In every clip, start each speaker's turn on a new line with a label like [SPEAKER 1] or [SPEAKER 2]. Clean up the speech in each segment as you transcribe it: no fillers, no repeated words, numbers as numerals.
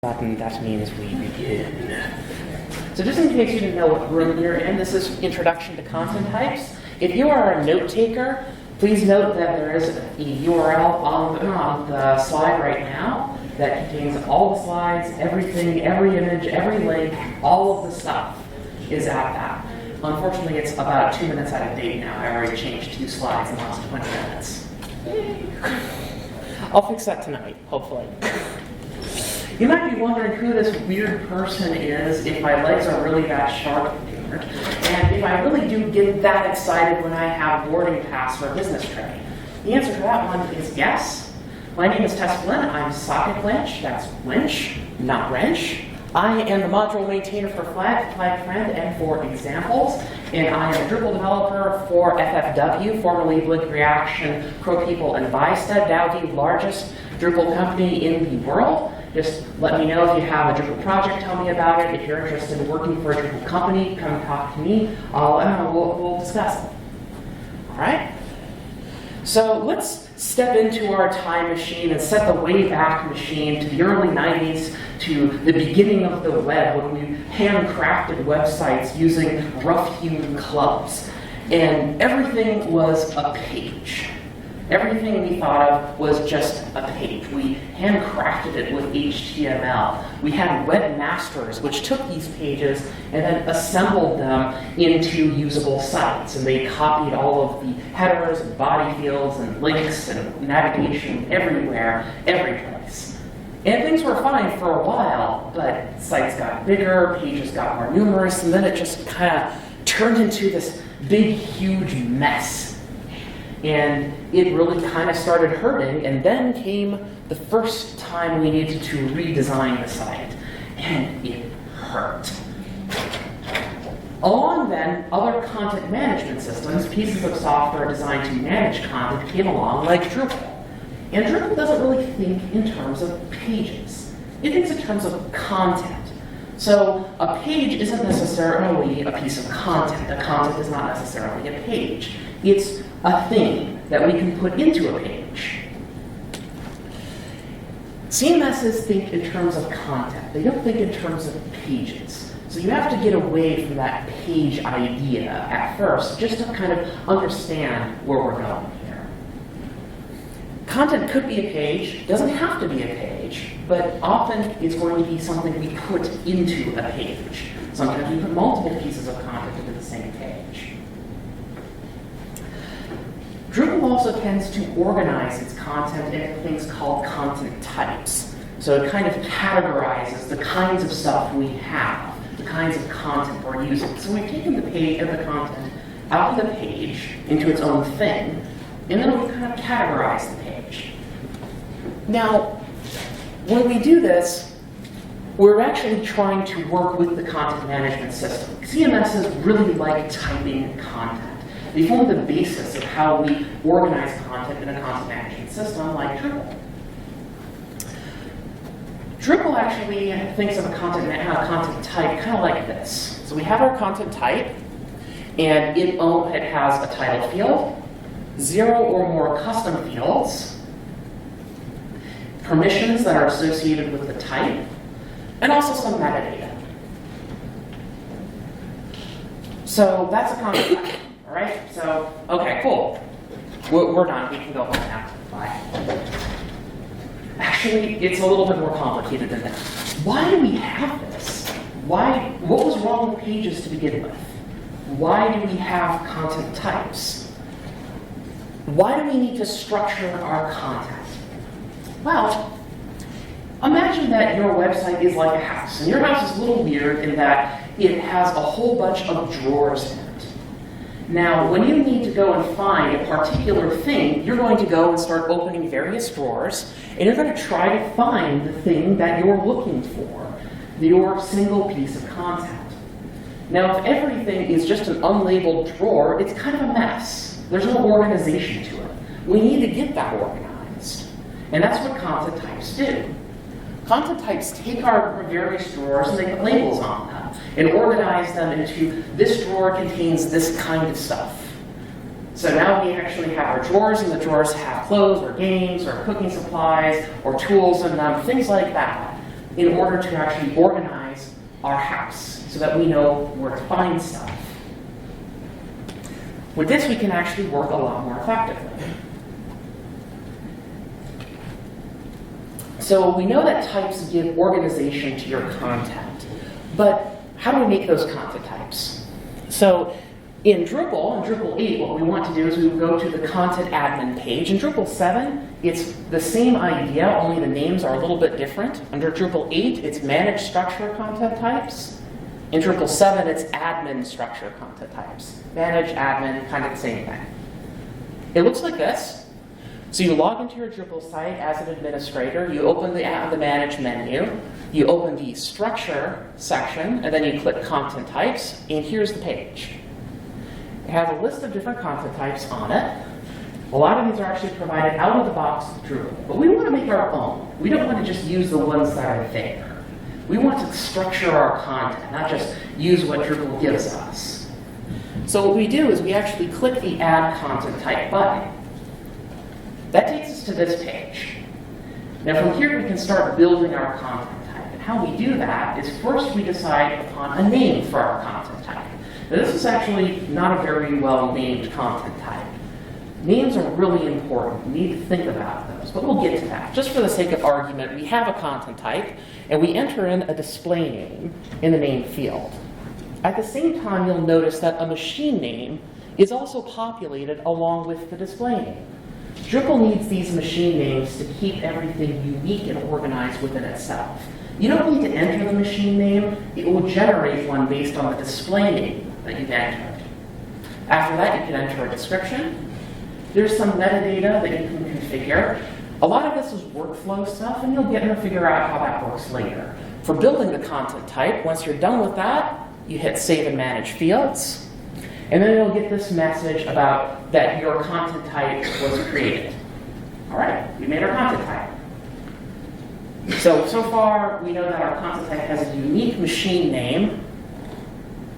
[SPEAKER 1] button, that means we begin. So just in case you didn't know what room you're in, this is Introduction to Content Types. If you are a note taker, please note that there is a URL on the slide right now that contains all the slides, everything, every image, every link, all of the stuff is at that. Unfortunately, it's about 2 minutes out of date now. I already changed 2 slides in the last 20 minutes. I'll fix that tonight, hopefully. You might be wondering who this weird person is if my legs are really that sharp here, and if I really do get that excited when I have boarding pass for a business trip. The answer to that one is yes. My name is Tess Flynn. I'm socket winch. That's winch, not wrench. I am the module maintainer for Flag Friend, and for examples, and I am a Drupal developer for FFW, formerly Blink Reaction, ProPeople, and Visted, now the largest Drupal company in the world. Just let me know if you have a Drupal project, tell me about it. If you're interested in working for a Drupal company, come talk to me. We'll discuss it. All right? So let's step into our time machine and set the way back machine to the early 90s, to the beginning of the web, when we handcrafted websites using rough-hewn clubs. And everything was a page. Everything we thought of was just a page. We handcrafted it with HTML. We had webmasters, which took these pages and then assembled them into usable sites. And they copied all of the headers and body fields and links and navigation everywhere, every place. And things were fine for a while, but sites got bigger, pages got more numerous, and then it just kind of turned into this big, huge mess. And it really kind of started hurting, and then came the first time we needed to redesign the site, and it hurt. Along then, other content management systems, pieces of software designed to manage content, came along, like Drupal. And Drupal doesn't really think in terms of pages. It thinks in terms of content. So a page isn't necessarily a piece of content. A content is not necessarily a page. It's a thing that we can put into a page. CMSs think in terms of content. They don't think in terms of pages. So you have to get away from that page idea at first, just to kind of understand where we're going here. Content could be a page, doesn't have to be a page, but often it's going to be something we put into a page. Sometimes we put multiple pieces of content into the same page. Drupal also tends to organize its content into things called content types. So it kind of categorizes the kinds of stuff we have, the kinds of content we're using. So we've taken the page of the content out of the page into its own thing, and then we kind of categorize the page. Now, when we do this, we're actually trying to work with the content management system. CMSs really like typing content. They form the basis of how we organize content in a content management system like Drupal. Drupal actually thinks of a content type kind of like this. So we have our content type, and it has a title field, 0 or more custom fields, permissions that are associated with the type, and also some metadata. So that's a content type. All right, so, okay, cool. We're done. We can go home now. Bye. Actually, it's a little bit more complicated than that. Why do we have this? What was wrong with pages to begin with? Why do we have content types? Why do we need to structure our content? Well, imagine that your website is like a house, and your house is a little weird in that it has a whole bunch of drawers in it. Now, when you need to go and find a particular thing, you're going to go and start opening various drawers, and you're going to try to find the thing that you're looking for, your single piece of content. Now, if everything is just an unlabeled drawer, it's kind of a mess. There's no organization to it. We need to get that organized. And that's what content types do. Content types take our various drawers and they put labels on them and organize them into this drawer contains this kind of stuff. So now we actually have our drawers, and the drawers have clothes or games or cooking supplies or tools in them, things like that. in order to actually organize our house so that we know where to find stuff. With this, we can actually work a lot more effectively. So we know that types give organization to your content, but how do we make those content types? So in Drupal 8, what we want to do is we go to the content admin page. In Drupal 7, it's the same idea, only the names are a little bit different. Under Drupal 8, it's manage structure content types. In Drupal 7, it's admin structure content types. Manage, admin, kind of the same thing. It looks like this. So you log into your Drupal site as an administrator, you open the Manage menu, you open the Structure section, and then you click Content Types, and here's the page. It has a list of different content types on it. A lot of these are actually provided out of the box with Drupal, but we want to make our own. We don't want to just use the ones that are there. We want to structure our content, not just use what Drupal gives us. So what we do is we actually click the Add Content Type button. That takes us to this page. Now from here we can start building our content type. And how we do that is first we decide upon a name for our content type. Now this is actually not a very well named content type. Names are really important. We need to think about those, but we'll get to that. Just for the sake of argument, we have a content type and we enter in a display name in the name field. At the same time, you'll notice that a machine name is also populated along with the display name. Drupal needs these machine names to keep everything unique and organized within itself. You don't need to enter the machine name. It will generate one based on the display name that you've entered. After that, you can enter a description. There's some metadata that you can configure. A lot of this is workflow stuff, and you'll get to figure out how that works later. For building the content type, once you're done with that, you hit Save and Manage Fields. And then you'll get this message about that your content type was created. All right, we made our content type. So far, we know that our content type has a unique machine name,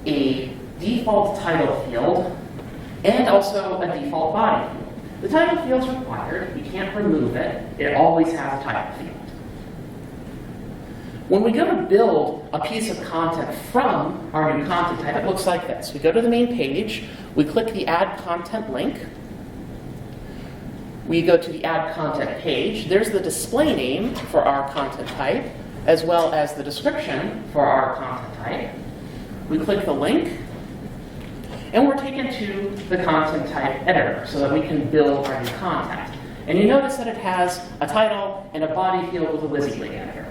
[SPEAKER 1] a default title field, and also a default body field. The title field's required. You can't remove it. It always has a title field. When we go to build a piece of content from our new content type, it looks like this. We go to the main page, we click the Add Content link, we go to the Add Content page. There's the display name for our content type, as well as the description for our content type. We click the link, and we're taken to the content type editor so that we can build our new content. And you notice that it has a title and a body field with a WYSIWYG editor.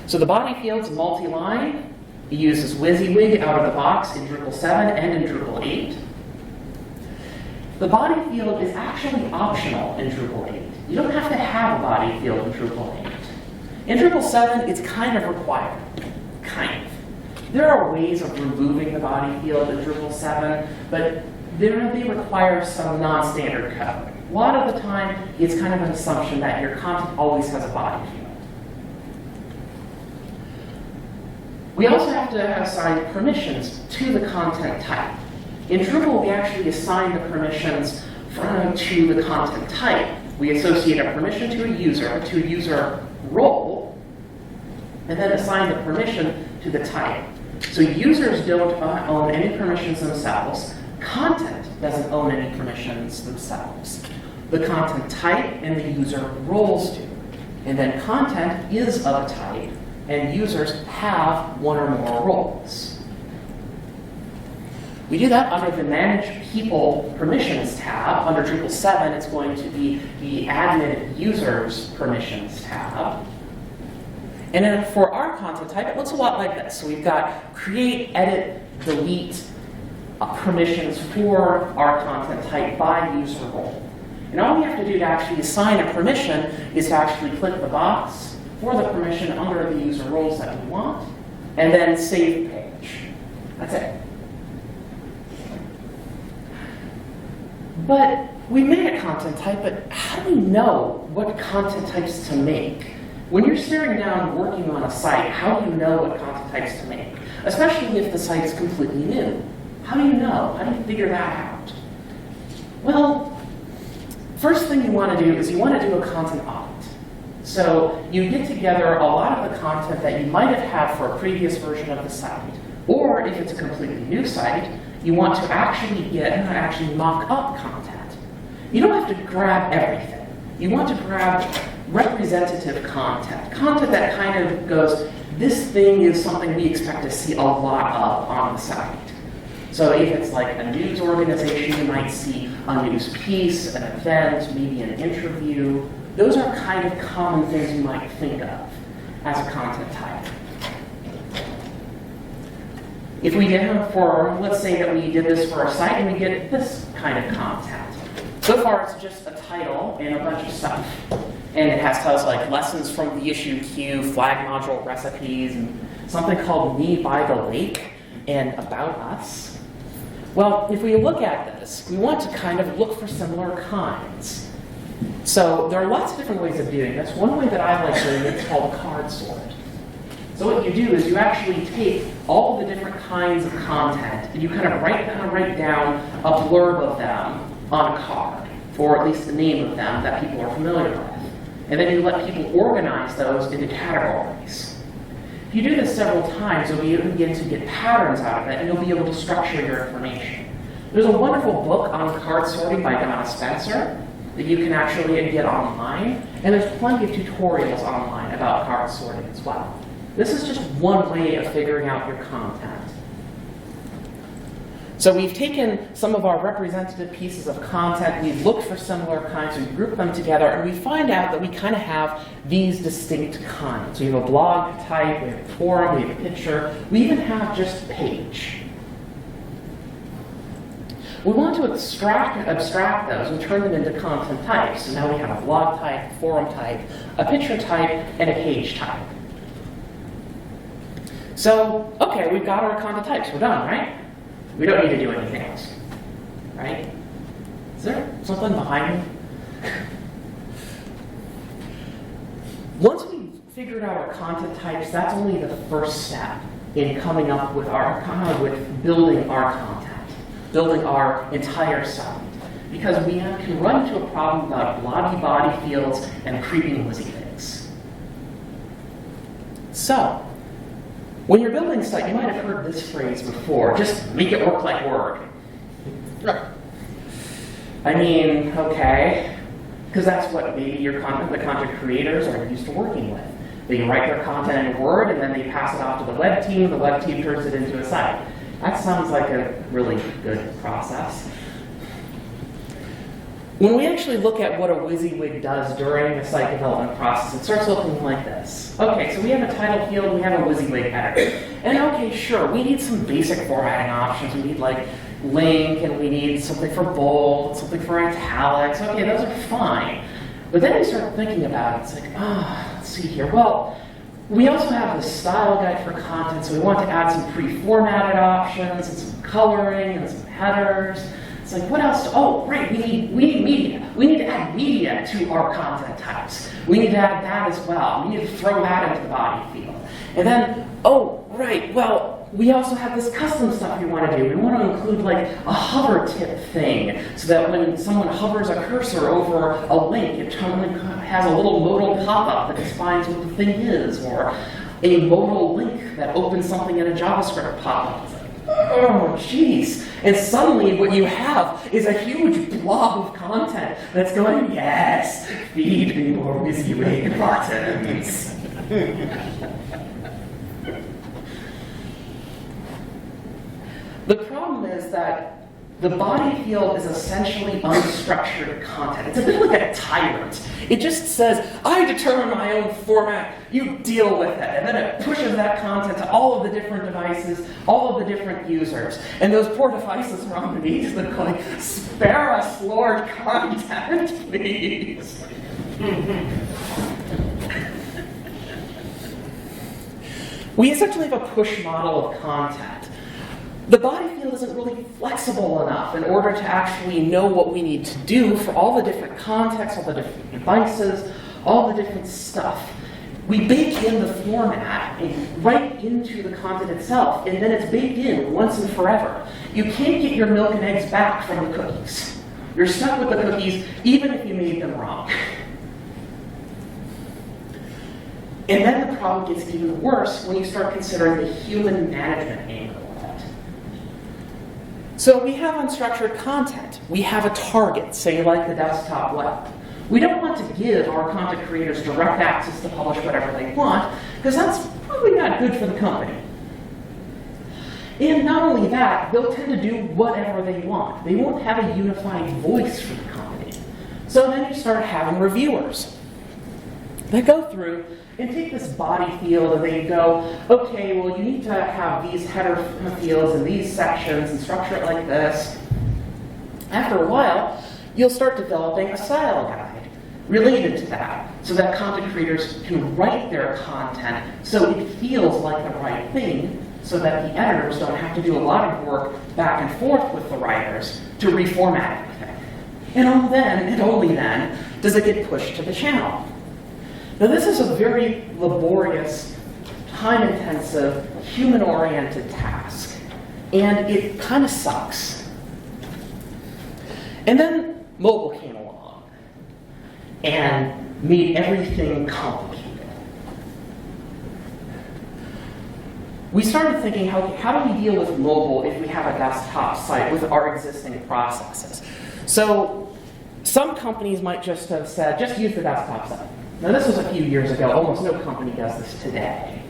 [SPEAKER 1] So the body field's multi-line. It uses WYSIWYG out of the box in Drupal 7 and in Drupal 8. The body field is actually optional in Drupal 8. You don't have to have a body field in Drupal 8. In Drupal 7, it's kind of required. Kind of. There are ways of removing the body field in Drupal 7, but they require some non-standard code. A lot of the time, it's kind of an assumption that your content always has a body field. We also have to assign permissions to the content type. In Drupal, we actually assign the permissions to the content type. We associate a permission to a user role, and then assign the permission to the type. So users don't own any permissions themselves. Content doesn't own any permissions themselves. The content type and the user roles do. And then content is of a type, and users have one or more roles. We do that under the Manage People Permissions tab. Under Drupal 7, it's going to be the Admin Users Permissions tab. And then for our content type, it looks a lot like this. So we've got create, edit, delete permissions for our content type by user role. And all we have to do to actually assign a permission is to actually click the box for the permission under the user roles that we want, and then save the page. That's it. But we made a content type, but how do we know what content types to make? When you're staring down working on a site, how do you know what content types to make? Especially if the site is completely new. How do you know? How do you figure that out? Well, first thing you want to do is you want to do a content audit. So you get together a lot of the content that you might have had for a previous version of the site, or if it's a completely new site, you want to actually mock up content. You don't have to grab everything. You want to grab representative content, content that kind of goes, this thing is something we expect to see a lot of on the site. So if it's like a news organization, you might see a news piece, an event, maybe an interview. Those are kind of common things you might think of as a content type. If we did it for, let's say that we did this for a site and we get this kind of content. So far it's just a title and a bunch of stuff. And it has titles like lessons from the issue queue, flag module recipes, and something called Me by the Lake, and About Us. Well, if we look at this, we want to kind of look for similar kinds. So there are lots of different ways of doing this. One way that I like doing it is called a card sort. So what you do is you actually take all the different kinds of content and you kind of write down a blurb of them on a card, or at least the name of them that people are familiar with. And then you let people organize those into categories. If you do this several times, you'll begin to get patterns out of it, and you'll be able to structure your information. There's a wonderful book on card sorting by Donna Spencer that you can actually get online, and there's plenty of tutorials online about card sorting as well. This is just one way of figuring out your content. So we've taken some of our representative pieces of content, we've looked for similar kinds, we group them together, and we find out that we kind of have these distinct kinds. We have a blog type, we have a forum, we have a picture, we even have just page. We want to abstract those and turn them into content types. So now we have a blog type, a forum type, a picture type, and a page type. So, okay, we've got our content types, we're done, right? We don't need to do anything else, right? Is there something behind me? Once we've figured out our content types, that's only the first step in coming up with building our content, building our entire site. Because we can run into a problem about blobby body fields and creeping WYSIWYGs. So, when you're building a site, you might have heard this phrase before, just make it work like Word. I mean, okay, because that's what maybe the content creators are used to working with. They write their content in Word, and then they pass it off to the web team turns it into a site. That sounds like a really good process. When we actually look at what a WYSIWYG does during the site development process, it starts looking like this. Okay, so we have a title field, we have a WYSIWYG header. And okay, sure, we need some basic formatting options. We need like link, and we need something for bold, something for italics. Okay, those are fine. But then we start thinking about it. It's like, let's see here. Well, we also have the style guide for content, so we want to add some pre-formatted options and some coloring and some headers. It's like, what else? Oh, right, we need media. We need to add media to our content types. We need to add that as well. We need to throw that into the body field. And then, oh, right, well, we also have this custom stuff we want to do. We want to include like a hover tip thing, so that when someone hovers a cursor over a link, it has a little modal pop-up that defines what the thing is, or a modal link that opens something in a JavaScript pop-up. Oh, jeez. And suddenly what you have is a huge blob of content that's going, yes, feed me more WYSIWYG buttons. The problem is that the body field is essentially unstructured content. It's a bit like a tyrant. It just says, I determine my own format, you deal with it. And then it pushes that content to all of the different devices, all of the different users. And those poor devices are on the knees. They're going, spare us, Lord, content, please. We essentially have a push model of content. The body field isn't really flexible enough in order to actually know what we need to do for all the different contexts, all the different devices, all the different stuff. We bake in the format right into the content itself, and then it's baked in once and forever. You can't get your milk and eggs back from the cookies. You're stuck with the cookies even if you made them wrong. And then the problem gets even worse when you start considering the human management angle of it. So we have unstructured content. We have a target, say like the desktop web. We don't want to give our content creators direct access to publish whatever they want, because that's probably not good for the company. And not only that, they'll tend to do whatever they want. They won't have a unified voice for the company. So then you start having reviewers. They go through and take this body field and they go, okay, well, you need to have these header fields and these sections and structure it like this. After a while, you'll start developing a style guide related to that, so that content creators can write their content so it feels like the right thing, so that the editors don't have to do a lot of work back and forth with the writers to reformat everything. And only then, does it get pushed to the channel. Now this is a very laborious, time-intensive, human-oriented task, and it kind of sucks. And then mobile came along and made everything complicated. We started thinking, how do we deal with mobile if we have a desktop site with our existing processes? So some companies might just have said, just use the desktop site. Now this was a few years ago. Almost no company does this today.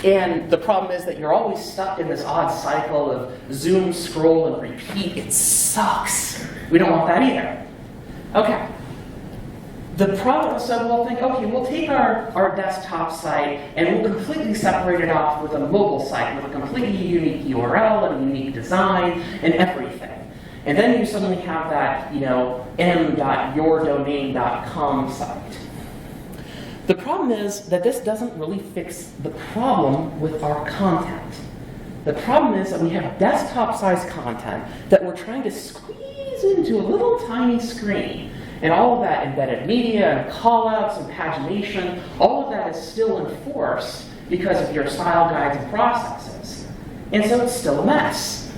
[SPEAKER 1] And the problem is that you're always stuck in this odd cycle of zoom, scroll, and repeat. It sucks. We don't want that either. Okay. The problem, so we'll think, okay, we'll take our desktop site and we'll completely separate it off with a mobile site with a completely unique URL and a unique design and everything. And then you suddenly have that, m.yourdomain.com site. The problem is that this doesn't really fix the problem with our content. The problem is that we have desktop-sized content that we're trying to squeeze into a little tiny screen. And all of that embedded media and callouts and pagination, all of that is still in force because of your style guides and processes. And so it's still a mess.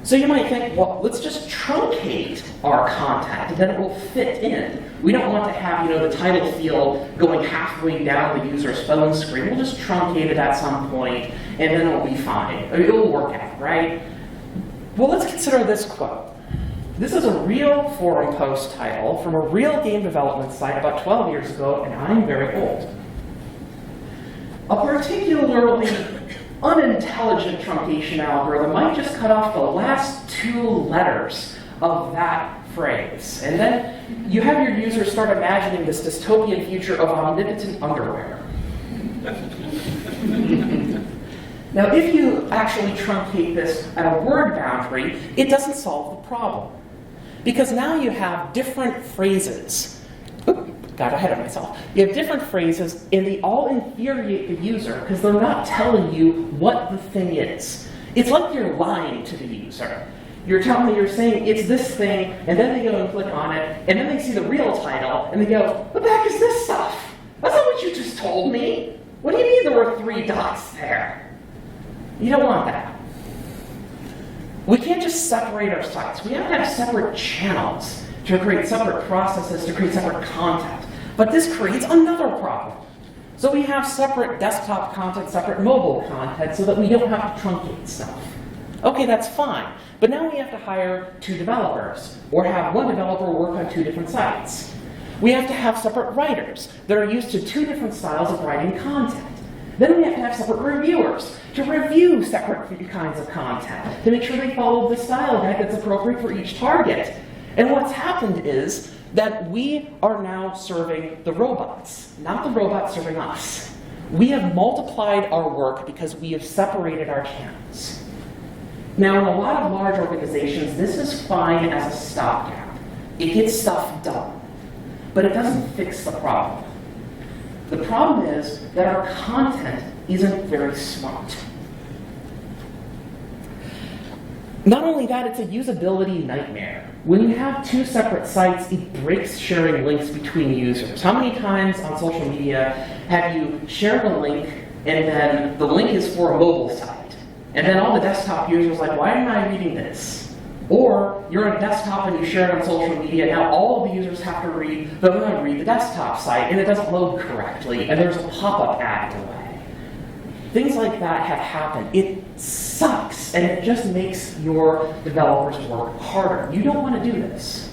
[SPEAKER 1] So you might think, well, let's just truncate our content and then it will fit in. We don't want to have, the title field going halfway down the user's phone screen. We'll just truncate it at some point and then it'll be fine. It'll work out, right? Well, let's consider this quote. This is a real forum post title from a real game development site about 12 years ago, and I'm very old. A particularly unintelligent truncation algorithm might just cut off the last 2 letters of that phrase. And then you have your users start imagining this dystopian future of omnipotent underwear. Now, if you actually truncate this at a word boundary, it doesn't solve the problem. Because now you have different phrases. Oop, got ahead of myself. You have different phrases, and they all infuriate the user because they're not telling you what the thing is. It's like you're lying to the user. You're saying it's this thing, and then they go and click on it, and then they see the real title, and they go, what the heck is this stuff? That's not what you just told me. What do you mean there were 3 dots there? You don't want that. We can't just separate our sites. We have to have separate channels to create separate processes, to create separate content. But this creates another problem. So we have separate desktop content, separate mobile content, so that we don't have to truncate stuff. Okay, that's fine. But now we have to hire 2 developers, or have 1 developer work on 2 different sites. We have to have separate writers that are used to 2 different styles of writing content. Then we have to have separate reviewers to review separate kinds of content, to make sure they follow the style guide that's appropriate for each target. And what's happened is that we are now serving the robots, not the robots serving us. We have multiplied our work because we have separated our channels. Now, in a lot of large organizations, this is fine as a stopgap. It gets stuff done, but it doesn't fix the problem. The problem is that our content isn't very smart. Not only that, it's a usability nightmare. When you have 2 separate sites, it breaks sharing links between users. How many times on social media have you shared a link and then the link is for a mobile site? And then all the desktop users are like, why am I reading this? Or you're on a desktop and you share it on social media, now all of the users have to read the desktop site, and it doesn't load correctly, and there's a pop-up ad delay. Things like that have happened. It sucks, and it just makes your developers work harder. You don't want to do this.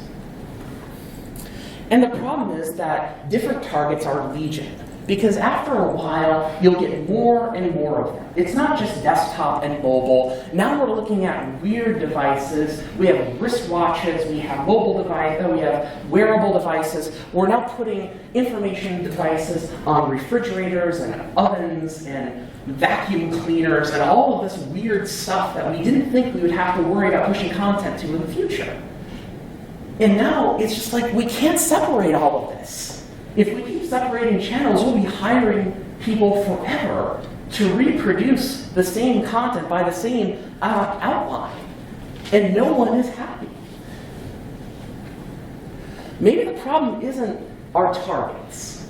[SPEAKER 1] And the problem is that different targets are legion, because after a while, you'll get more and more of them. It's not just desktop and mobile. Now we're looking at weird devices. We have wristwatches, we have mobile devices, we have wearable devices. We're now putting information devices on refrigerators and ovens and vacuum cleaners and all of this weird stuff that we didn't think we would have to worry about pushing content to in the future. And now it's just like we can't separate all of this. If we keep separating channels, we'll be hiring people forever to reproduce the same content by the same outline. And no one is happy. Maybe the problem isn't our targets.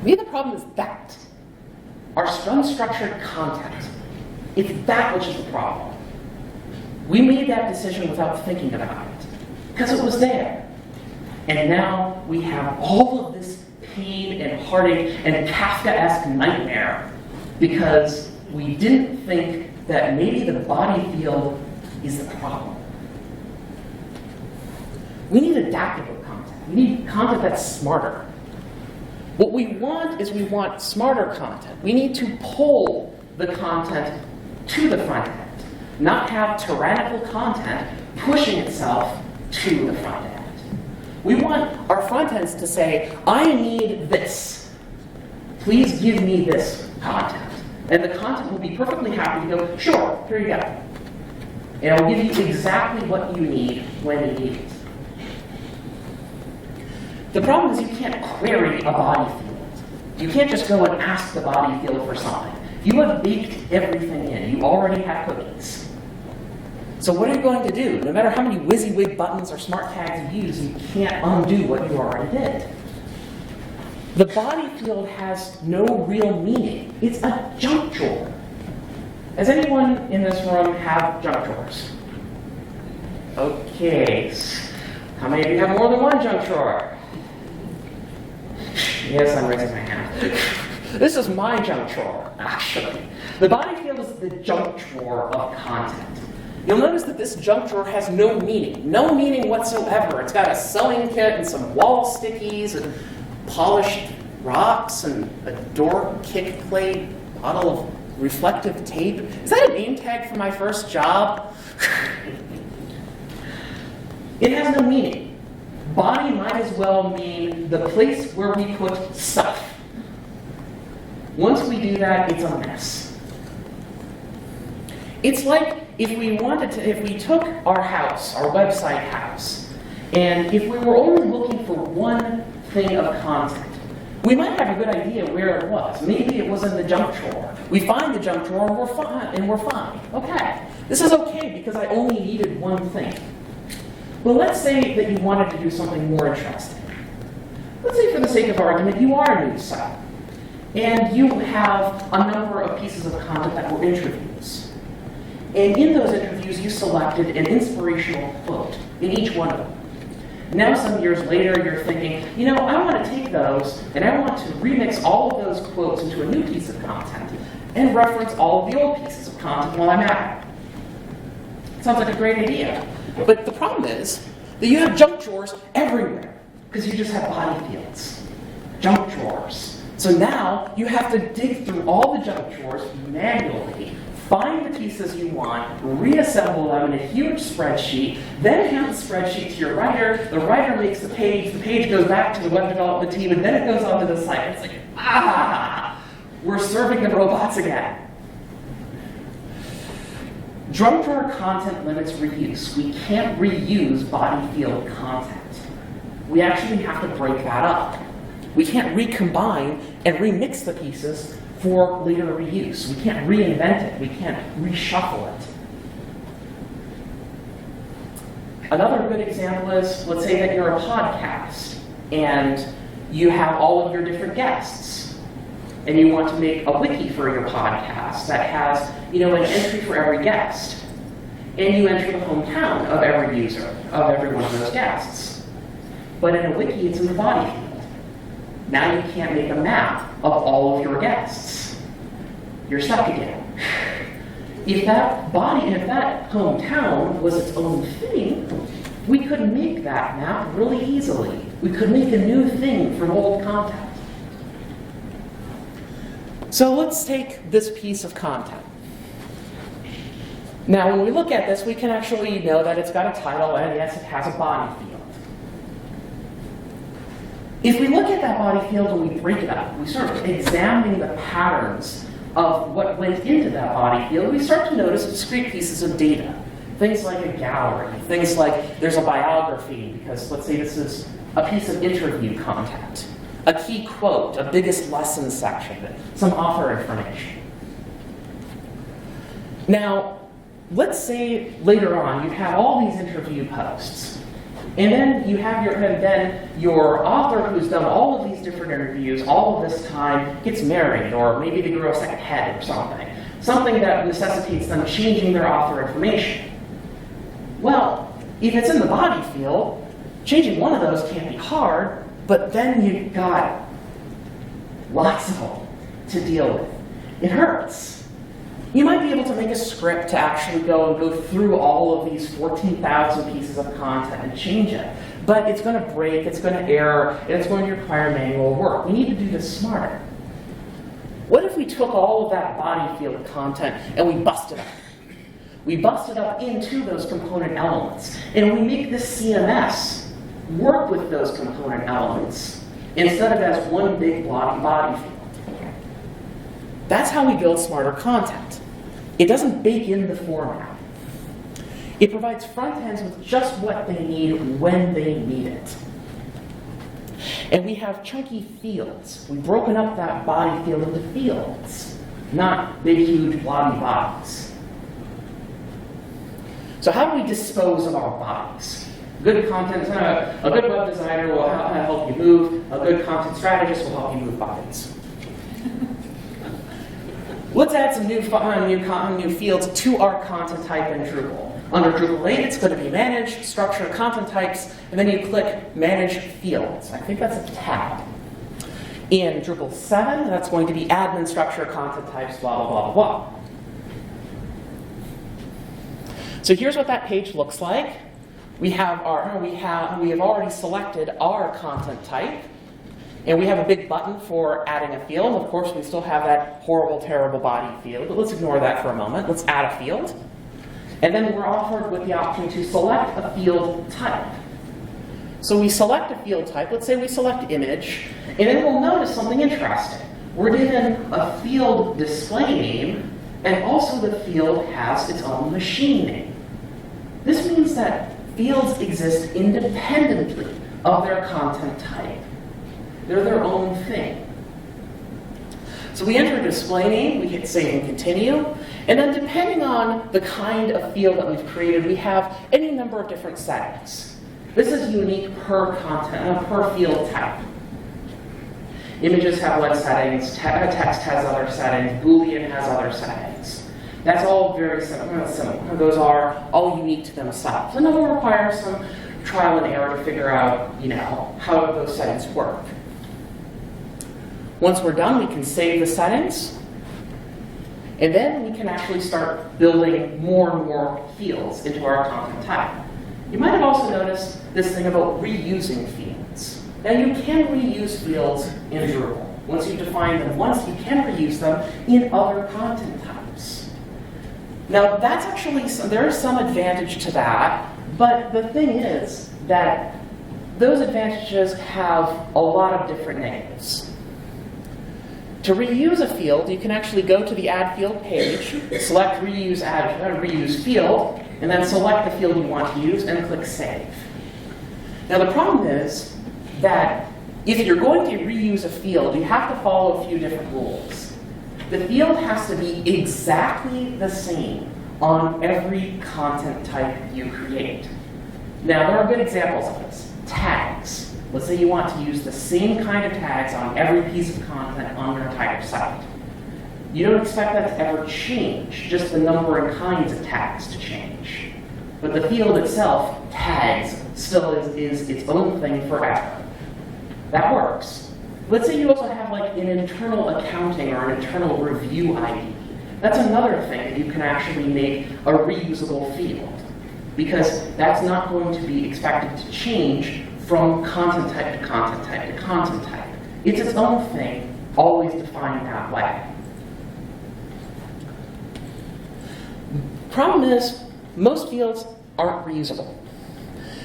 [SPEAKER 1] Maybe the problem is that. Our unstructured content. It's that which is the problem. We made that decision without thinking about it, because it was there. And now we have all of this pain and heartache and Kafkaesque nightmare because we didn't think that maybe the body field is the problem. We need adaptable content. We need content that's smarter. What we want is we want smarter content. We need to pull the content to the front end, not have tyrannical content pushing itself to the front end. We want our front ends to say, I need this. Please give me this content. And the content will be perfectly happy to go, sure, here you go. And I'll give you exactly what you need when you need it. The problem is you can't query a body field. You can't just go and ask the body field for something. You have baked everything in. You already have cookies. So what are you going to do? No matter how many WYSIWYG buttons or smart tags you use, you can't undo what you already did. The body field has no real meaning. It's a junk drawer. Does anyone in this room have junk drawers? Okay. How many of you have more than one junk drawer? Yes, I'm raising my hand. This is my junk drawer, actually. The body field is the junk drawer of content. You'll notice that this junk drawer has no meaning whatsoever. It's got a sewing kit and some wall stickies and polished rocks and a door kick plate, bottle of reflective tape. Is that a name tag for my first job? It has no meaning. Body might as well mean the place where we put stuff. Once we do that, it's a mess. It's like if we took our house, our website house, and if we were only looking for one thing of content, we might have a good idea where it was. Maybe it was in the junk drawer. We find the junk drawer and we're fine. Okay, this is okay because I only needed one thing. But let's say that you wanted to do something more interesting. Let's say for the sake of argument, you are a news site, and you have a number of pieces of content that were interviews. And in those interviews, you selected an inspirational quote in each one of them. Now, some years later, you're thinking, I want to take those, and I want to remix all of those quotes into a new piece of content, and reference all of the old pieces of content while I'm at it. Sounds like a great idea. But the problem is that you have junk drawers everywhere, because you just have body fields. Junk drawers. So now, you have to dig through all the junk drawers manually, find the pieces you want, reassemble them in a huge spreadsheet, then hand the spreadsheet to your writer, the writer makes the page goes back to the web development team, and then it goes onto the site. It's like, we're serving the robots again. Junk drawer content limits reuse. We can't reuse body field content. We actually have to break that up. We can't recombine and remix the pieces for later reuse. We can't reinvent it. We can't reshuffle it. Another good example is, let's say that you're a podcast and you have all of your different guests and you want to make a wiki for your podcast that has, an entry for every guest. and you enter the hometown of every user, of every one of those guests. But in a wiki, it's in the body field. Now you can't make a map of all of your guests. You're stuck again. If that hometown was its own thing, we could make that map really easily. We could make a new thing from old content. So let's take this piece of content. Now, when we look at this, we can actually know that it's got a title, and yes, it has a body field. If we look at that body field and we break it up, we start examining the patterns of what went into that body field, we start to notice discrete pieces of data. Things like a gallery, things like there's a biography, because let's say this is a piece of interview content, a key quote, a biggest lesson section, some author information. Now, let's say later on you have all these interview posts, and then you have your author who's done all of these different interviews, all of this time, gets married, or maybe they grow a second head or something. Something that necessitates them changing their author information. Well, if it's in the body field, changing one of those can't be hard, but then you've got lots of them to deal with. It hurts. You might be able to make a script to actually go through all of these 14,000 pieces of content and change it. But it's going to break, it's going to error, and it's going to require manual work. We need to do this smarter. What if we took all of that body field of content and we bust it up? We bust it up into those component elements. And we make this CMS work with those component elements instead of as one big blocky body field. That's how we build smarter content. It doesn't bake in the format. It provides front ends with just what they need when they need it. And we have chunky fields. We've broken up that body field into fields, not big, huge, blobby bodies. So how do we dispose of our bodies? Good content, a good web designer will help you move. A good content strategist will help you move bodies. Let's add some new fields to our content type in Drupal. Under Drupal 8, it's going to be Manage, Structure, Content Types, and then you click Manage Fields. I think that's a tab. In Drupal 7, that's going to be Admin, Structure, Content Types, blah, blah, blah, blah. So here's what that page looks like. We have already selected our content type. And we have a big button for adding a field. Of course, we still have that horrible, terrible body field, but let's ignore that for a moment. Let's add a field. And then we're offered with the option to select a field type. So we select a field type. Let's say we select image. And then we'll notice something interesting. We're given a field display name, and also the field has its own machine name. This means that fields exist independently of their content type. They're their own thing. So we enter a display name, we hit save and continue, and then depending on the kind of field that we've created, we have any number of different settings. This is unique per field type. Images have one settings, text has other settings, Boolean has other settings. That's all very similar. Those are all unique to themselves. And it will require some trial and error to figure out, how those settings work. Once we're done, we can save the settings, and then we can actually start building more and more fields into our content type. You might have also noticed this thing about reusing fields. Now you can reuse fields in Drupal. Once you've defined them once, you can reuse them in other content types. Now that's actually, there is some advantage to that, but the thing is that those advantages have a lot of different negatives. To reuse a field, you can actually go to the Add Field page, select Reuse Field, and then select the field you want to use and click Save. Now the problem is that if you're going to reuse a field, you have to follow a few different rules. The field has to be exactly the same on every content type you create. Now there are good examples of this. Tags. Let's say you want to use the same kind of tags on every piece of content on your entire site. You don't expect that to ever change, just the number and kinds of tags to change. but the field itself, tags, still is its own thing forever. That works. Let's say you also have like an internal accounting or an internal review ID. That's another thing that you can actually make a reusable field, because that's not going to be expected to change from content type to content type to content type. It's its own thing, always defined that way. Problem is, most fields aren't reusable.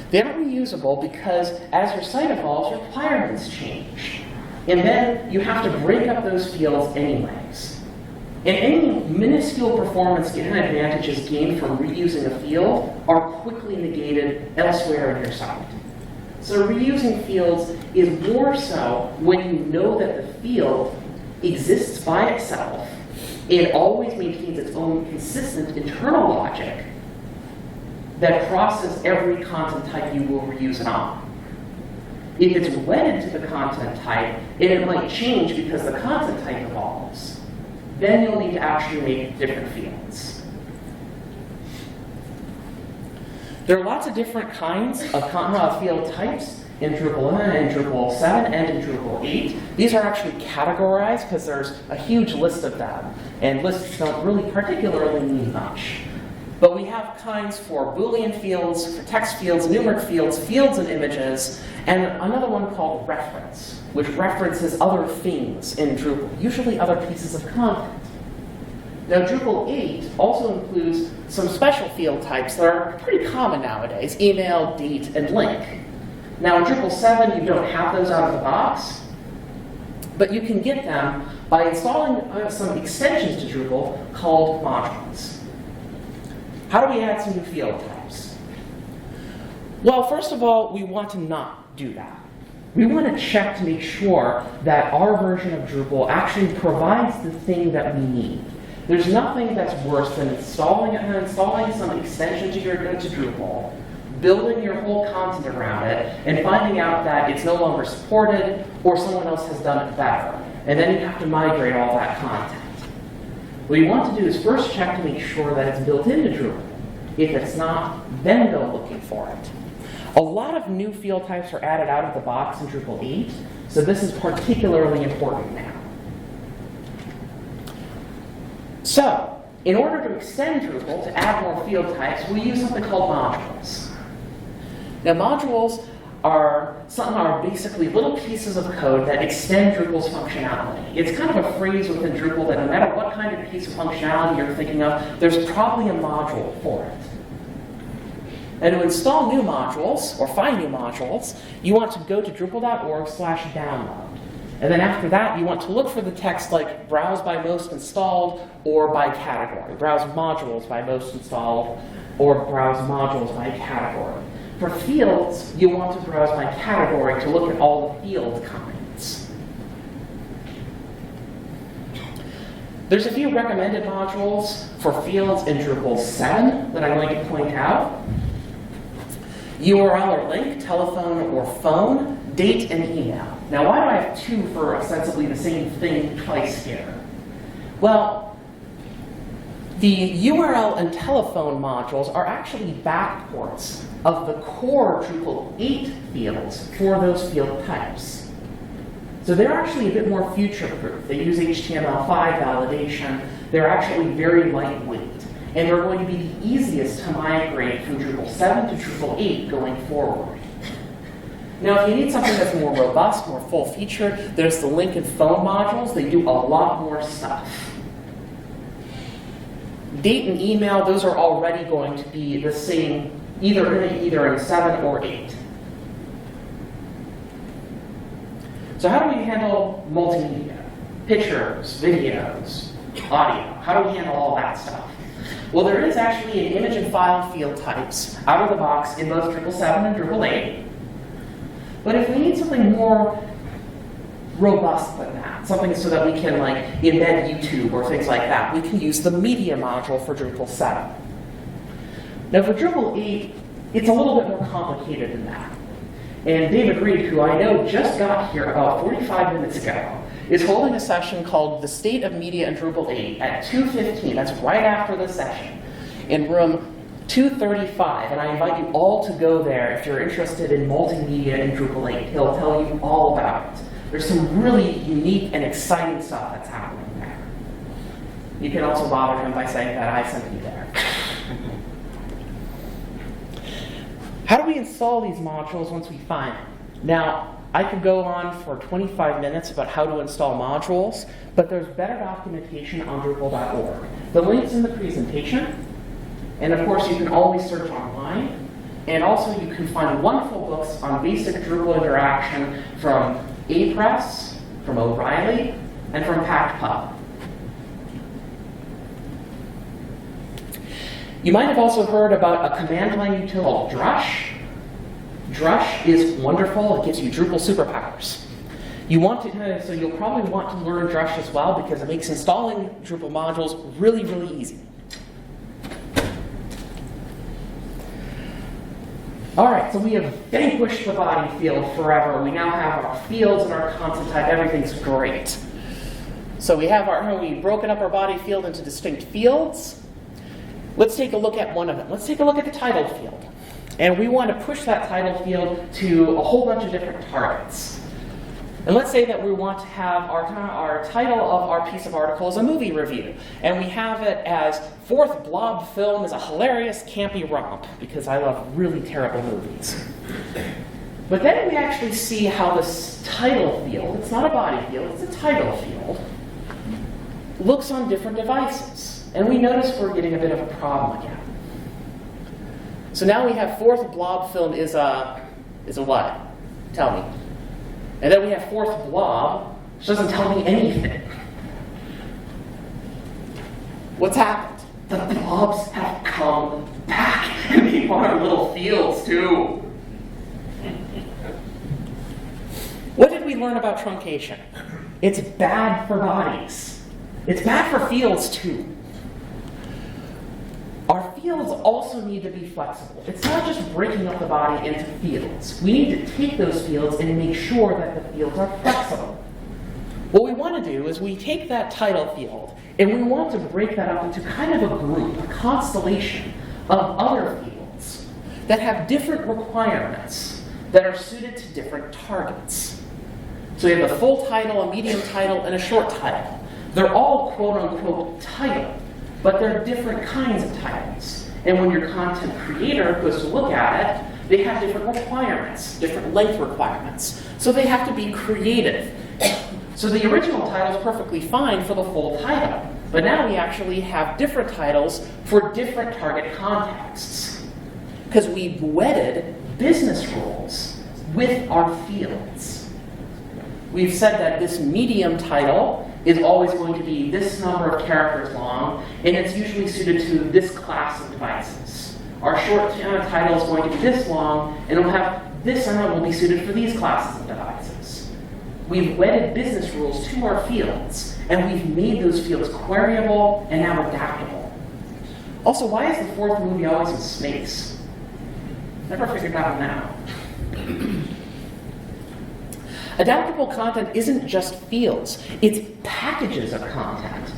[SPEAKER 1] They aren't reusable because as your site evolves, requirements change. And then you have to break up those fields anyways. And any minuscule performance advantages gained from reusing a field are quickly negated elsewhere in your site. So reusing fields is more so when you know that the field exists by itself. It always maintains its own consistent internal logic that crosses every content type you will reuse it on. If it's wedded to the content type, and it might change because the content type evolves, then you'll need to actually make different fields. There are lots of different kinds of field types in Drupal and Drupal 7 and in Drupal 8. These are actually categorized because there's a huge list of them, and lists don't really particularly mean much. But we have kinds for Boolean fields, for text fields, numeric fields, fields and images, and another one called reference, which references other things in Drupal, usually other pieces of content. Now, Drupal 8 also includes some special field types that are pretty common nowadays: email, date, and link. Now, in Drupal 7, you don't have those out of the box, but you can get them by installing some extensions to Drupal called modules. How do we add some new field types? Well, first of all, we want to not do that. We want to check to make sure that our version of Drupal actually provides the thing that we need. There's nothing that's worse than installing some extension to Drupal, building your whole content around it, and finding out that it's no longer supported or someone else has done it better. And then you have to migrate all that content. What you want to do is first check to make sure that it's built into Drupal. If it's not, then go looking for it. A lot of new field types are added out of the box in Drupal 8, so this is particularly important now. So, in order to extend Drupal to add more field types, we use something called modules. Now, modules are basically little pieces of code that extend Drupal's functionality. It's kind of a phrase within Drupal that no matter what kind of piece of functionality you're thinking of, there's probably a module for it. And to install new modules, or find new modules, you want to go to drupal.org/download. And then after that, you want to look for the text like browse by most installed or by category. Browse modules by most installed or browse modules by category. For fields, you want to browse by category to look at all the field kinds. There's a few recommended modules for fields in Drupal 7 that I'm going to point out. URL or link, telephone or phone, date and email. Now, why do I have two for ostensibly the same thing twice here? Well, the URL and telephone modules are actually backports of the core Drupal 8 fields for those field types. So they're actually a bit more future-proof. They use HTML5 validation. They're actually very lightweight. And they're going to be the easiest to migrate from Drupal 7 to Drupal 8 going forward. Now, if you need something that's more robust, more full-featured, there's the link and phone modules. They do a lot more stuff. Date and email, those are already going to be the same, either in 7 or 8. So how do we handle multimedia? Pictures, videos, audio. How do we handle all that stuff? Well, there is actually an image and file field types out of the box in both Drupal 7 and Drupal 8. But if we need something more robust than that, something so that we can embed YouTube or things like that, we can use the media module for Drupal 7. Now for Drupal 8, it's a little bit more complicated than that. And David Reed, who I know just got here about 45 minutes ago, is holding a session called The State of Media in Drupal 8 at 2:15. That's right after the session in room 235, and I invite you all to go there if you're interested in multimedia in Drupal 8. He'll tell you all about it. There's some really unique and exciting stuff that's happening there. You can also bother him by saying that I sent you there. How do we install these modules once we find them? Now, I could go on for 25 minutes about how to install modules, but there's better documentation on Drupal.org. The link's in the presentation, and of course you can always search online, and also you can find wonderful books on basic Drupal interaction from Apress, from O'Reilly, and from PactPub. You might have also heard about a command line utility called Drush. Drush is wonderful. It gives you Drupal superpowers. So you'll probably want to learn Drush as well because it makes installing Drupal modules really, really easy. All right, so we have vanquished the body field forever. We now have our fields and our content type. Everything's great. So we've broken up our body field into distinct fields. Let's take a look at one of them. Let's take a look at the title field. And we want to push that title field to a whole bunch of different targets. And let's say that we want to have our title of our piece of article is a movie review. And we have it as fourth blob film is a hilarious campy romp, because I love really terrible movies. But then we actually see how this title field, it's not a body field, it's a title field, looks on different devices. And we notice we're getting a bit of a problem again. So now we have fourth blob film is a what? Tell me. And then we have fourth blob, which doesn't tell me anything. What's happened? The blobs have come back, and they want our little fields too. What did we learn about truncation? It's bad for bodies. It's bad for fields too. Our fields also need to be flexible. It's not just breaking up the body into fields. We need to take those fields and make sure that the fields are flexible. What we want to do is we take that title field and we want to break that up into kind of a group, a constellation of other fields that have different requirements that are suited to different targets. So we have a full title, a medium title, and a short title. They're all quote-unquote title, but they're different kinds of titles. And when your content creator goes to look at it, they have different requirements, different length requirements. So they have to be creative. So the original title is perfectly fine for the full title, but now we actually have different titles for different target contexts, because we've wedded business rules with our fields. We've said that this medium title is always going to be this number of characters long, and it's usually suited to this class of devices. Our short title is going to be this long, and it'll have this amount will be suited for these classes of devices. We've wedded business rules to our fields, and we've made those fields queryable and now adaptable. Also, why is the fourth movie always in space? Never figured that one out. Adaptable content isn't just fields, it's packages of content.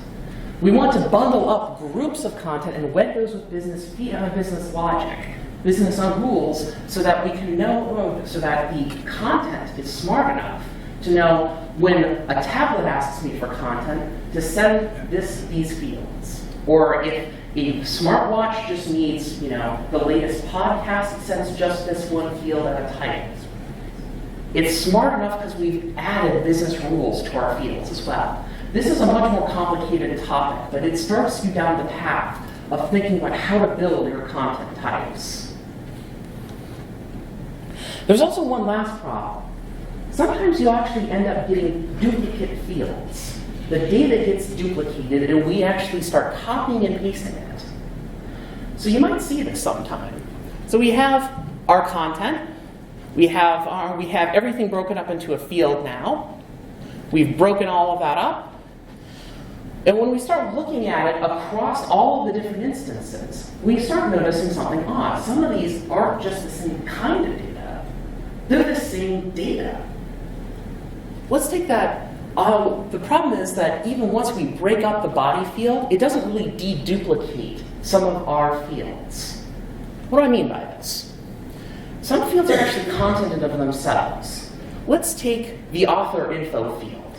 [SPEAKER 1] We want to bundle up groups of content and wed those with business logic, business rules, so that we can know, so that the content is smart enough to know when a tablet asks me for content to send these fields. Or if a smartwatch just needs, the latest podcast, it sends just this one field at a time. It's smart enough because we've added business rules to our fields as well. This is a much more complicated topic, but it starts you down the path of thinking about how to build your content types. There's also one last problem. Sometimes you actually end up getting duplicate fields. The data gets duplicated, and we actually start copying and pasting it. So you might see this sometime. So we have our content. We have everything broken up into a field now. We've broken all of that up. And when we start looking at it across all of the different instances, we start noticing something odd. Some of these aren't just the same kind of data. They're the same data. Let's take that. The problem is that even once we break up the body field, it doesn't really deduplicate some of our fields. What do I mean by this? Some fields are actually content in of themselves. Let's take the author info field.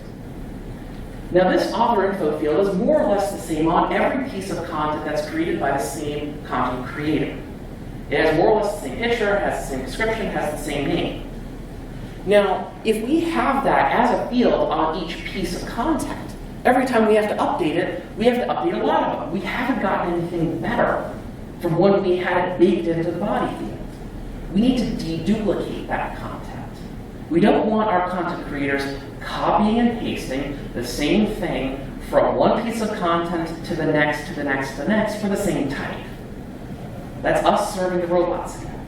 [SPEAKER 1] Now this author info field is more or less the same on every piece of content that's created by the same content creator. It has more or less the same picture, has the same description, has the same name. Now, if we have that as a field on each piece of content, every time we have to update it, we have to update a lot of them. We haven't gotten anything better from when we had it baked into the body field. We need to deduplicate that content. We don't want our content creators copying and pasting the same thing from one piece of content to the next, to the next, to the next for the same type. That's us serving the robots again.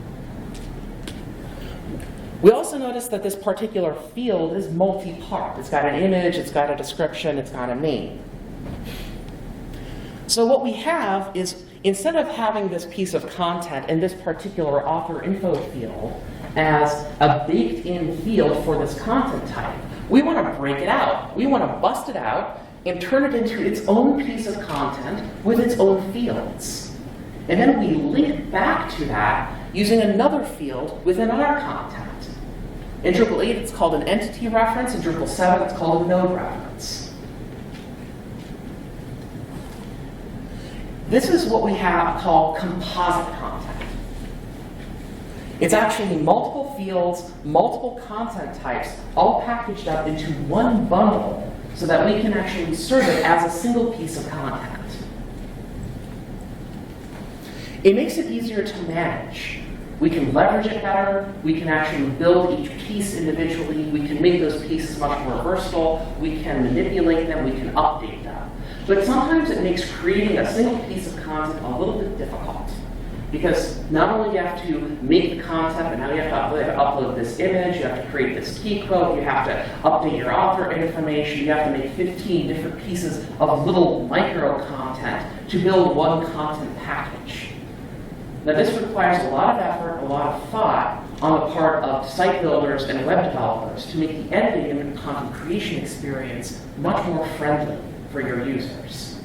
[SPEAKER 1] We also notice that this particular field is multi-part. It's got an image, it's got a description, it's got a name. So what we have is, instead of having this piece of content in this particular author info field as a baked-in field for this content type, we want to break it out. We want to bust it out and turn it into its own piece of content with its own fields. And then we link back to that using another field within our content. In Drupal 8, it's called an entity reference. In Drupal 7, it's called a node reference. This is what we have called composite content. It's actually multiple fields, multiple content types, all packaged up into one bundle so that we can actually serve it as a single piece of content. It makes it easier to manage. We can leverage it better. We can actually build each piece individually. We can make those pieces much more versatile. We can manipulate them. We can update them. But sometimes it makes creating a single piece of content a little bit difficult. Because not only do you have to make the content, but now you have to upload this image, you have to create this key quote, you have to update your author information, you have to make 15 different pieces of little micro content to build one content package. Now this requires a lot of effort, a lot of thought on the part of site builders and web developers to make the editing and content creation experience much more friendly for your users.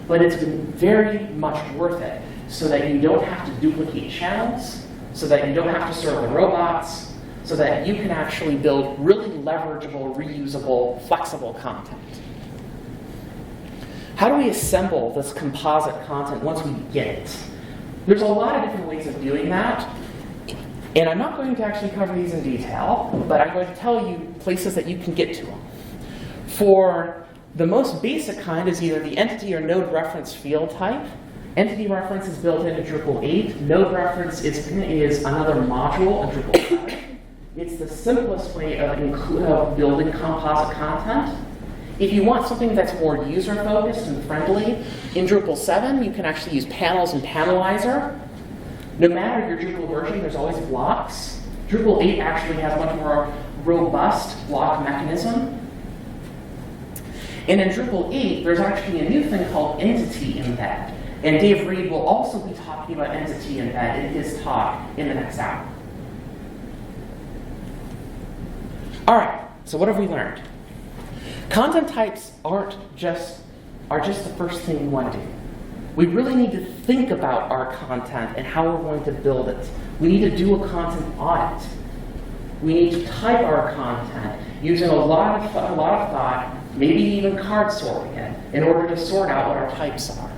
[SPEAKER 1] But it's been very much worth it so that you don't have to duplicate channels, so that you don't have to serve the robots, so that you can actually build really leverageable, reusable, flexible content. How do we assemble this composite content once we get it? There's a lot of different ways of doing that, and I'm not going to actually cover these in detail, but I'm going to tell you places that you can get to them. For the most basic kind is either the entity or node reference field type. Entity reference is built into Drupal 8. Node reference is another module in Drupal 7. It's the simplest way of building composite content. If you want something that's more user-focused and friendly, in Drupal 7, you can actually use panels and panelizer. No matter your Drupal version, there's always blocks. Drupal 8 actually has a much more robust block mechanism. And in Drupal 8, there's actually a new thing called entity embed. And Dave Reed will also be talking about entity embed in his talk in the next hour. All right, so what have we learned? Content types are just the first thing we want to do. We really need to think about our content and how we're going to build it. We need to do a content audit. We need to type our content using a lot of thought, maybe even card sorting it, in order to sort out what our types are.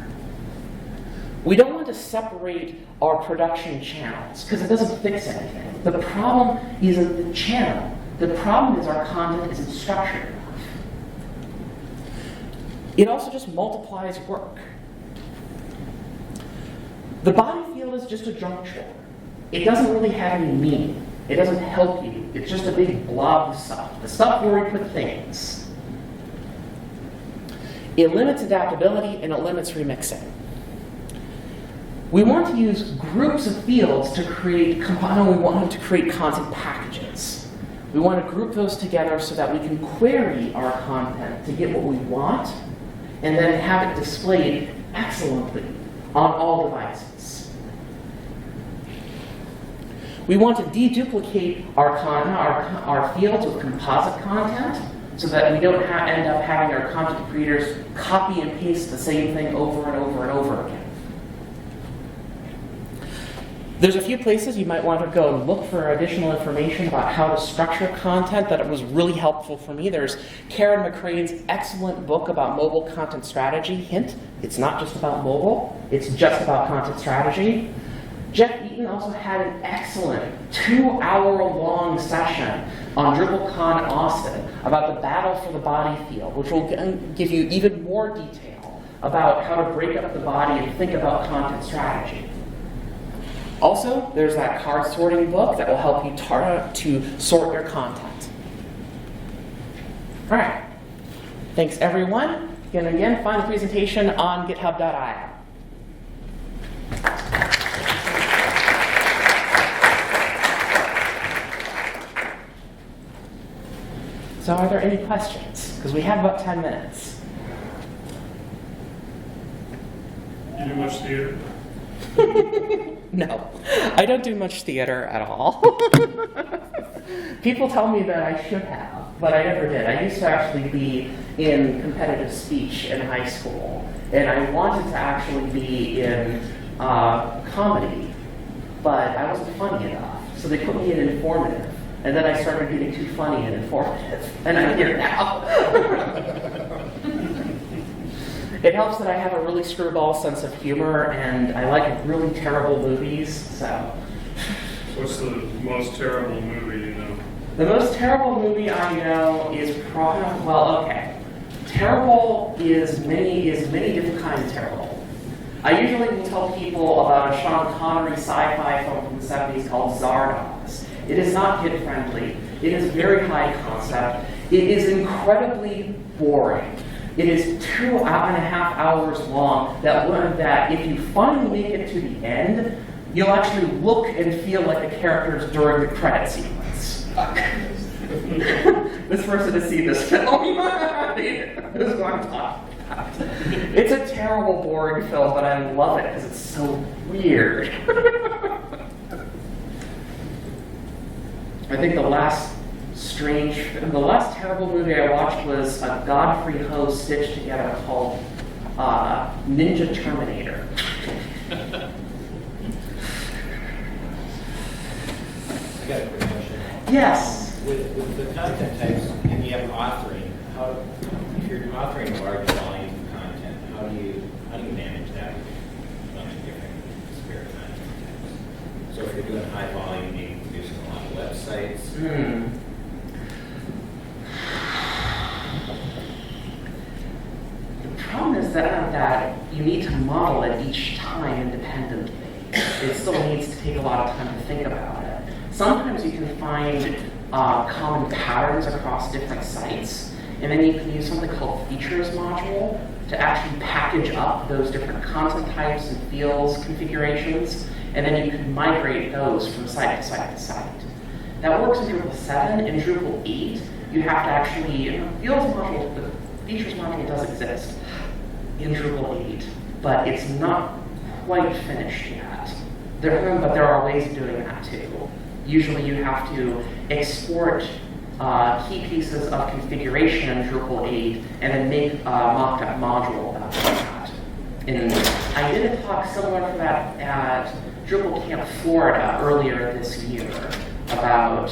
[SPEAKER 1] We don't want to separate our production channels because it doesn't fix anything. The problem isn't the channel. The problem is our content isn't structured enough. It also just multiplies work. The body field is just a juncture. It doesn't really have any meaning. It doesn't help you. It's just a big blob of stuff. The stuff where we put things. It limits adaptability and it limits remixing. We want to use groups of fields to create, we want to create content packages. We want to group those together so that we can query our content to get what we want and then have it displayed excellently on all devices. We want to deduplicate our fields with composite content so that we don't end up having our content creators copy and paste the same thing over and over and over again. There's a few places you might want to go and look for additional information about how to structure content that was really helpful for me. There's Karen McCrane's excellent book about mobile content strategy. Hint, it's not just about mobile, it's just about content strategy. Jeff Eaton also had an excellent 2-hour-long session on DrupalCon Austin about the battle for the body field, which will give you even more detail about how to break up the body and think about content strategy. Also, there's that card sorting book that will help you to sort your content. All right. Thanks, everyone. And again, find the presentation on github.io. So are there any questions? Because we have about 10 minutes.
[SPEAKER 2] You do much theater?
[SPEAKER 1] No, I don't do much theater at all. People tell me that I should have, but I never did. I used to actually be in competitive speech in high school, and I wanted to actually be in comedy, but I wasn't funny enough, so they put me in informative, and then I started getting too funny and informative, and I'm here now. It helps that I have a really screwball sense of humor, and I like really terrible movies, so.
[SPEAKER 2] What's the most terrible movie you know?
[SPEAKER 1] The most terrible movie I know is probably, well, okay. Terrible is many different kinds of terrible. I usually will tell people about a Sean Connery sci-fi film from the 70s called Zardoz. It is not kid-friendly. It is very high concept. It is incredibly boring. It is 2.5 hours long that if you finally make it to the end, you'll actually look and feel like the characters during the credit sequence. This person has seen this film. This is what I'm talking about. It's a terrible, boring film, but I love it because it's so weird. I think the last terrible movie I watched was a Godfrey Ho stitched together called Ninja Terminator.
[SPEAKER 3] I got a quick question.
[SPEAKER 1] Yes.
[SPEAKER 3] With the content types, and you have authoring, if you're authoring a large volume of content, how do you manage that with a bunch of different disparate content types? So if you're doing high volume, maybe producing a lot of websites.
[SPEAKER 1] The problem is that you need to model it each time independently. It still needs to take a lot of time to think about it. Sometimes you can find common patterns across different sites, and then you can use something called features module to actually package up those different content types and fields configurations, and then you can migrate those from site to site to site. That works in Drupal 7. In Drupal 8, you have to actually, fields module, the features module does exist in Drupal 8, but it's not quite finished yet. But there are ways of doing that too. Usually you have to export key pieces of configuration in Drupal 8 and then make a mock-up module about that. And I did a talk similar to that at Drupal Camp Florida earlier this year about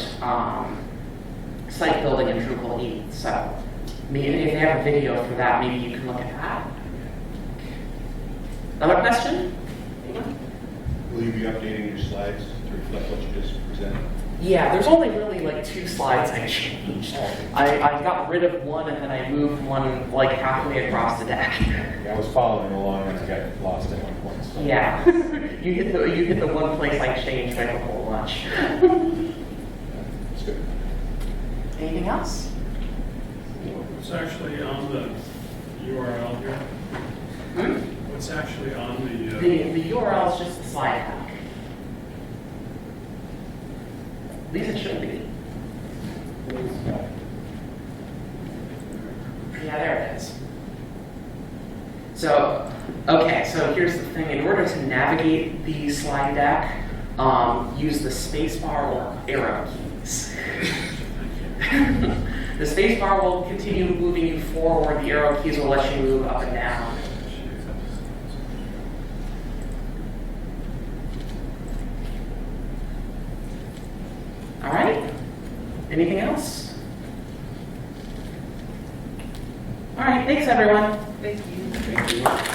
[SPEAKER 1] site building in Drupal 8. So maybe if they have a video for that, maybe you can look at that. Another question? Anyone?
[SPEAKER 4] Will you be updating your slides to reflect what you just presented?
[SPEAKER 1] Yeah, there's only really like 2 slides I changed. I got rid of one and then I moved one like halfway across the deck.
[SPEAKER 4] I was following along and I got lost at one point. So.
[SPEAKER 1] Yeah, you hit the one place I changed like a whole bunch.
[SPEAKER 4] That's good.
[SPEAKER 1] Anything else?
[SPEAKER 2] What's actually on the URL here? What's actually on the...
[SPEAKER 1] The URL is just the slide pack. At least it should be. Yeah, there it is. So, okay, so here's the thing. In order to navigate the slide deck, use the spacebar or arrow keys. The spacebar will continue moving you forward. The arrow keys will let you move up and down. Anything else? All right, thanks everyone.
[SPEAKER 5] Thank you.
[SPEAKER 3] Thank you.